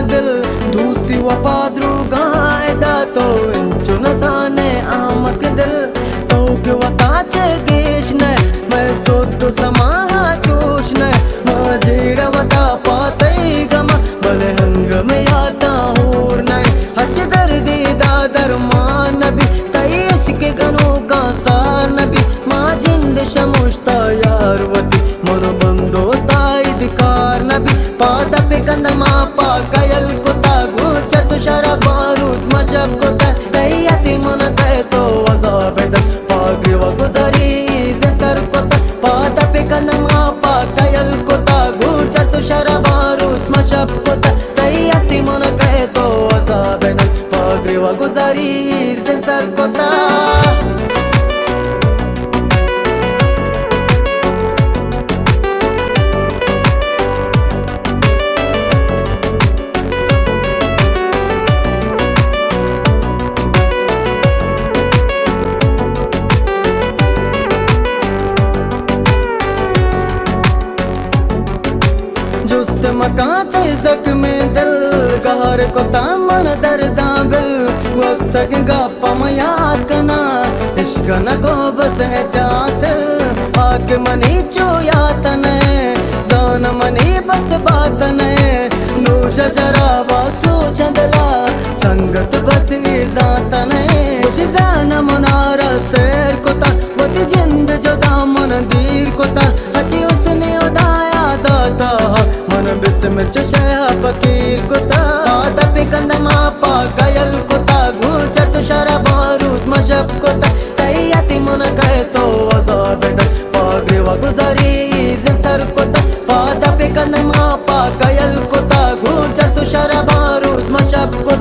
दिल दोस्ती वफा द्रुगाय दातो चुनसाने आमक दिल तो वताच गेश न मैं सोतो समाहा चोश न माझीड़ वता पातई गम भले हंग में आता होर न हच दर्दी दादर मान नबी तई इश्क गनो का सार नबी माँ जिंद शमुश्ता यार वती मन बंदो ताई दिकार नबी पादा पे कंद माँ पा कयल कुता गुचर सुशरा बारूद मशक कुता तैयाती मन कहे तो अज़ाब दम पागरी व गुजरी से सर कुता पादा पे कंद माँ पा कयल कुता गुचर सुशरा बारूद मशक कुता तैयाती मन कहे तो अज़ाब दम पागरी व गुजरी से सर कुता। जुस्त मकाच जख्मी दिल गहर को तामन दर्दा बिल वस्तक गप्पा मयाद कना इश्क न को बस है चासिल आके मनी चोया तने जान मनी बस बात ने नूश शराबा सूचंदला संगत बस जात ने कुछ जान मनारा शेर कोता वती जिंद जो दामन दीर कोता अच्छी उसने उदाया दाता मन बिस्म चुशया फकीर कुता पादा पे कंद माँ पा कयल कुता गुचर सुशरा बारूद मशक कुता तैयाती मन कहे तो अज़ाब दम पागरी व गुजरी से सर कुता पादा पे कंद माँ पा कयल कुता गुचर सुशरा बारूद मशक कुता